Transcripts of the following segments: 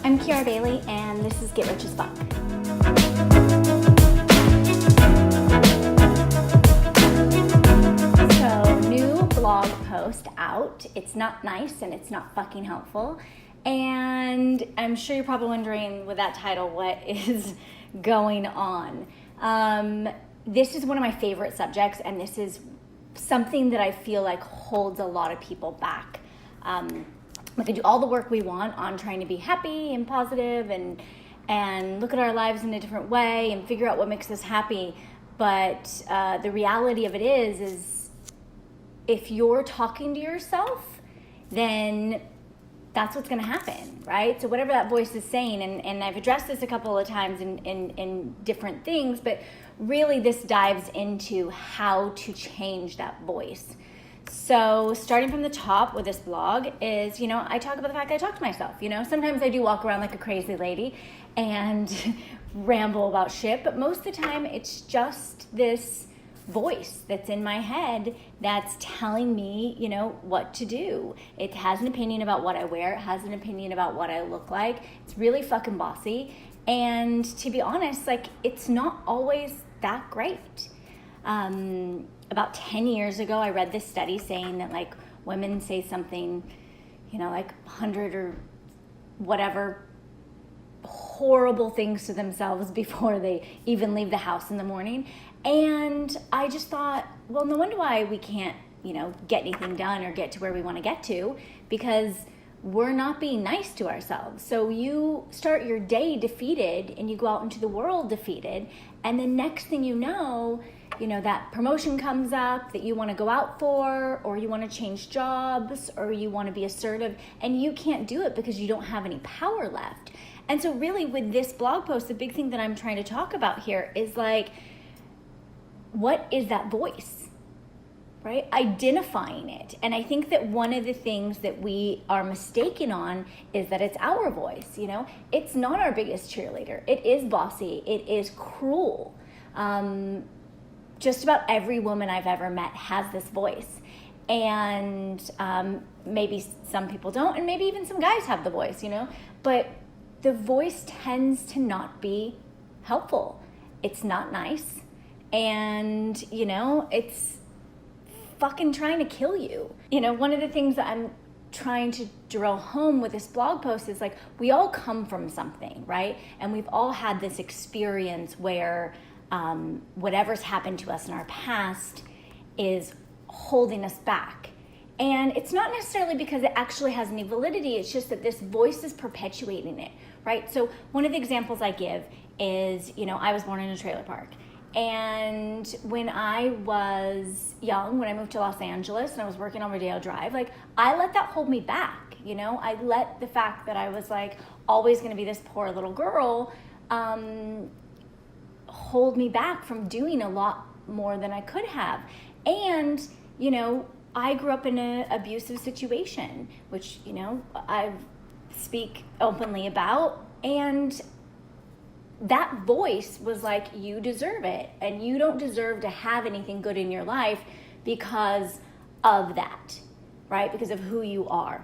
I'm Kiara Bailey, and this is Getrichasfuck. So, new blog post out. It's not nice and it's not fucking helpful. And I'm sure you're probably wondering with that title, what is going on? This is one of my favorite subjects, and this is something that I feel like holds a lot of people back. We can do all the work we want on trying to be happy and positive and look at our lives in a different way and figure out what makes us happy. But the reality of it is if you're talking to yourself, then that's what's going to happen, right? So whatever that voice is saying, and I've addressed this a couple of times in different things, but really this dives into how to change that voice. So starting from the top with this blog is, I talk about the fact that I talk to myself. Sometimes I do walk around like a crazy lady and ramble about shit, but most of the time it's just this voice that's in my head that's telling me, what to do. It has an opinion about what I wear. It has an opinion about what I look like. It's really fucking bossy. And to be honest, it's not always that great. About 10 years ago, I read this study saying that women say something, 100 or whatever horrible things to themselves before they even leave the house in the morning. And I just thought, well, no wonder why we can't, get anything done or get to where we want to get to, because we're not being nice to ourselves. So you start your day defeated and you go out into the world defeated. And the next thing you know, that promotion comes up that you want to go out for, or you want to change jobs, or you want to be assertive, and you can't do it because you don't have any power left. And so really with this blog post, the big thing that I'm trying to talk about here is what is that voice, right? Identifying it. And I think that one of the things that we are mistaken on is that it's our voice, It's not our biggest cheerleader. It is bossy. It is cruel. Just about every woman I've ever met has this voice. And maybe some people don't, and maybe even some guys have the voice, But the voice tends to not be helpful. It's not nice. And, it's fucking trying to kill you. One of the things that I'm trying to drill home with this blog post is we all come from something, right? And we've all had this experience where whatever's happened to us in our past is holding us back. And it's not necessarily because it actually has any validity, it's just that this voice is perpetuating it, right? So one of the examples I give is, I was born in a trailer park. And when I was young, when I moved to Los Angeles and I was working on Rodeo Drive, I let that hold me back, I let the fact that I was always going to be this poor little girl hold me back from doing a lot more than I could have. And, I grew up in an abusive situation, which, I speak openly about. And that voice was you deserve it. And you don't deserve to have anything good in your life because of that, right? Because of who you are.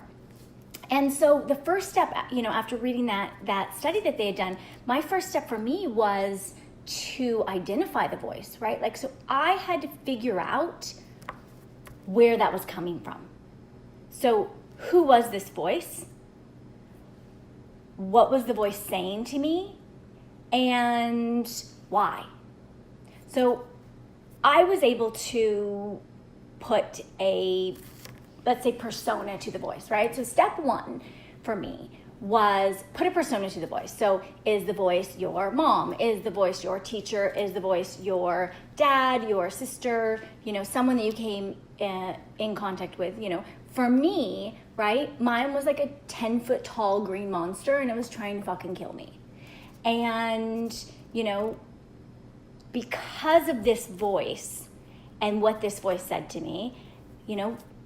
And so the first step, after reading that study that they had done, my first step for me was to identify the voice, right? So I had to figure out where that was coming from. So who was this voice? What was the voice saying to me? And why? So I was able to put let's say persona to the voice, right? So step one for me was put a persona to the voice. So is the voice your mom? Is the voice your teacher? Is the voice your dad, your sister, someone that you came in contact with? For me, right, mine was a 10-foot tall green monster and it was trying to fucking kill me. And, because of this voice and what this voice said to me,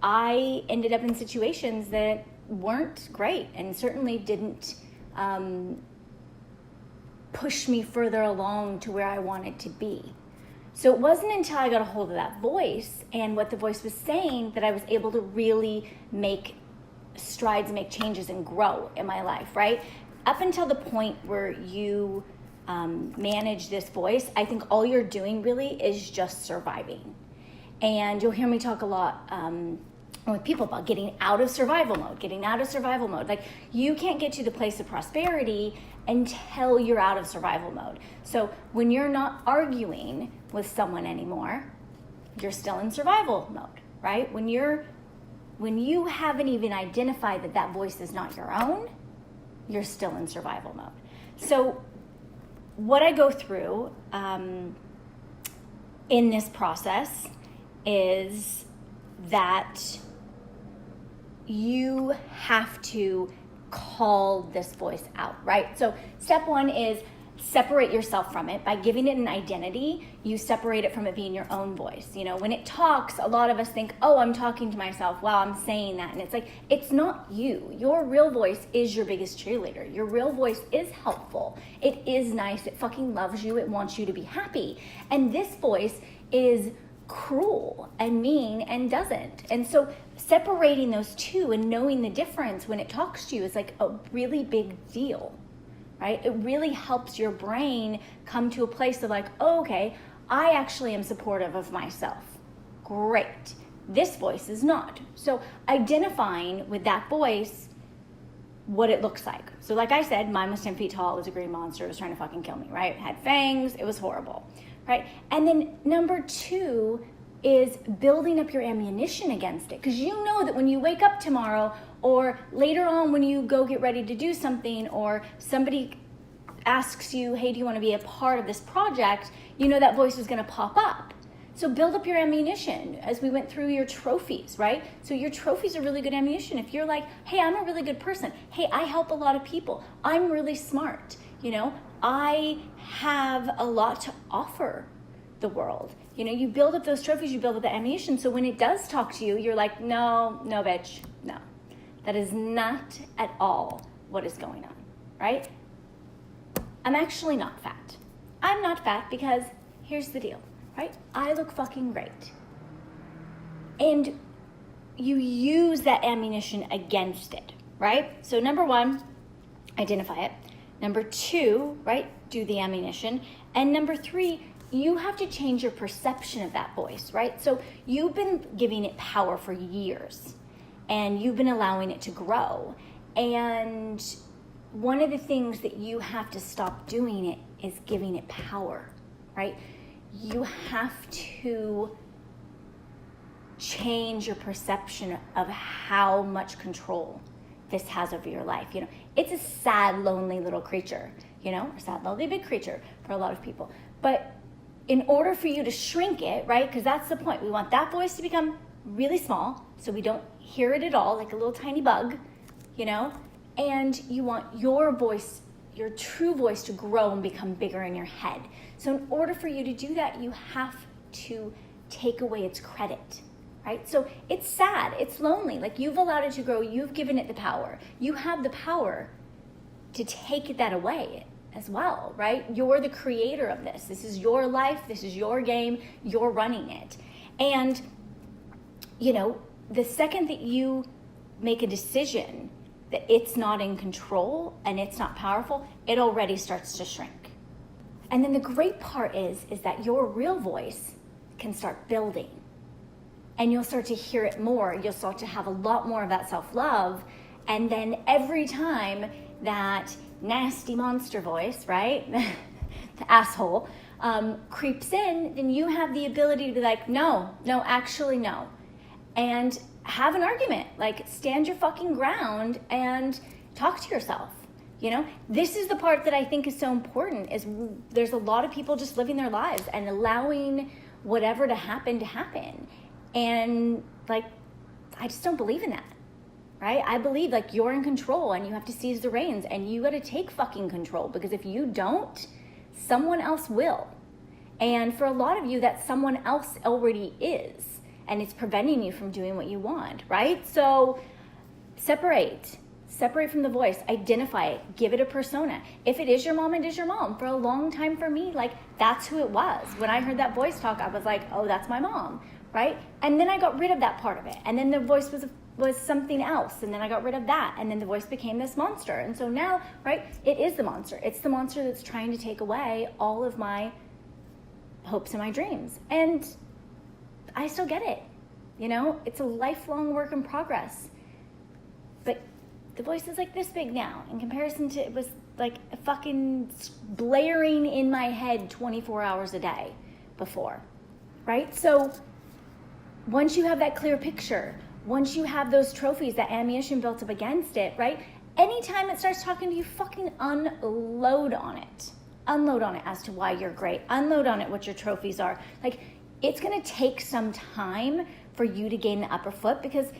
I ended up in situations that weren't great and certainly didn't push me further along to where I wanted to be. So it wasn't until I got a hold of that voice and what the voice was saying that I was able to really make strides, make changes, and grow in my life, right? up until the point where you manage this voice, I think all you're doing really is just surviving. And you'll hear me talk a lot with people about getting out of survival mode. Like, you can't get to the place of prosperity until you're out of survival mode. So when you're not arguing with someone anymore, you're still in survival mode, right? When you haven't even identified that voice is not your own, you're still in survival mode. So what I go through in this process is that you have to call this voice out, right? So step one is separate yourself from it. By giving it an identity, you separate it from it being your own voice. You know, when it talks, a lot of us think, oh, I'm talking to myself while I'm saying that. And it's like, it's not you. Your real voice is your biggest cheerleader. Your real voice is helpful. It is nice. It fucking loves you. It wants you to be happy. And this voice is cruel and mean and doesn't. And so separating those two and knowing the difference when it talks to you is like a really big deal, right? It really helps your brain come to a place of like, oh, okay, I actually am supportive of myself. Great. This voice is not. So identifying with that voice what it looks like. So like I said, mine was 10 feet tall. It was a green monster. It was trying to fucking kill me, right? It had fangs. It was horrible, right? And then number two is building up your ammunition against it. Because you know that when you wake up tomorrow or later on when you go get ready to do something or somebody asks you, hey, do you want to be a part of this project? You know that voice is going to pop up. So build up your ammunition as we went through your trophies, right? So your trophies are really good ammunition. If you're like, hey, I'm a really good person. Hey, I help a lot of people. I'm really smart. You know, I have a lot to offer the world. You know, you build up those trophies, you build up the ammunition. So when it does talk to you, you're like, no, bitch, no. That is not at all what is going on, right? I'm actually not fat. I'm not fat because here's the deal, right? I look fucking great. And you use that ammunition against it, right? So number one, identify it. Number two, right, do the ammunition. And number three, you have to change your perception of that voice, right? So you've been giving it power for years and you've been allowing it to grow. And one of the things that you have to stop doing it is giving it power, right? You have to change your perception of how much control this has over your life. You know, it's a sad, lonely little creature, you know, a sad, lonely big creature for a lot of people. But in order for you to shrink it, right, because that's the point. We want that voice to become really small so we don't hear it at all, like a little tiny bug, you know, and you want your voice, your true voice, to grow and become bigger in your head. So in order for you to do that, you have to take away its credit, right? So it's sad, it's lonely, like you've allowed it to grow, you've given it the power. You have the power to take that away as well, right? You're the creator of this. This is your life, this is your game, you're running it. And, you know, the second that you make a decision that it's not in control and it's not powerful, it already starts to shrink. And then the great part is that your real voice can start building. And you'll start to hear it more. You'll start to have a lot more of that self-love. And then every time that nasty monster voice, right, the asshole, creeps in, then you have the ability to be like, no, actually no. And have an argument, like stand your fucking ground and talk to yourself. You know, this is the part that I think is so important, is there's a lot of people just living their lives and allowing whatever to happen. And like, I just don't believe in that, right? I believe like you're in control and you have to seize the reins and you got to take fucking control, because if you don't, someone else will. And for a lot of you, that someone else already is, and it's preventing you from doing what you want, right? So separate from the voice, identify it, give it a persona. If it is your mom, it is your mom. For a long time for me, like that's who it was. When I heard that voice talk, I was like, oh, that's my mom, right? And then I got rid of that part of it. And then the voice was was something else, and then I got rid of that, and then the voice became this monster. And so now, right, it is the monster. It's the monster that's trying to take away all of my hopes and my dreams. And I still get it. You know, it's a lifelong work in progress. But the voice is like this big now in comparison to, it was like a fucking blaring in my head 24 hours a day before, right? So once you have that clear picture, once you have those trophies, that ammunition built up against it, right? Anytime it starts talking to you, fucking unload on it. Unload on it as to why you're great. Unload on it what your trophies are. Like, it's gonna take some time for you to gain the upper foot because,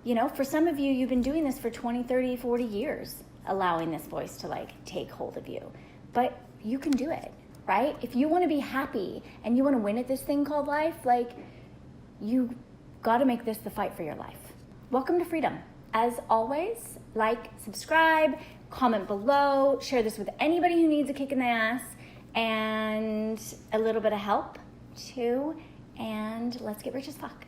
you know, for some of you, you've been doing this for 20, 30, 40 years, allowing this voice to like take hold of you. But you can do it, right? If you wanna be happy and you wanna win at this thing called life, like, you gotta make this the fight for your life. Welcome to freedom. As always, like, subscribe, comment below, share this with anybody who needs a kick in the ass and a little bit of help too. And let's get rich as fuck.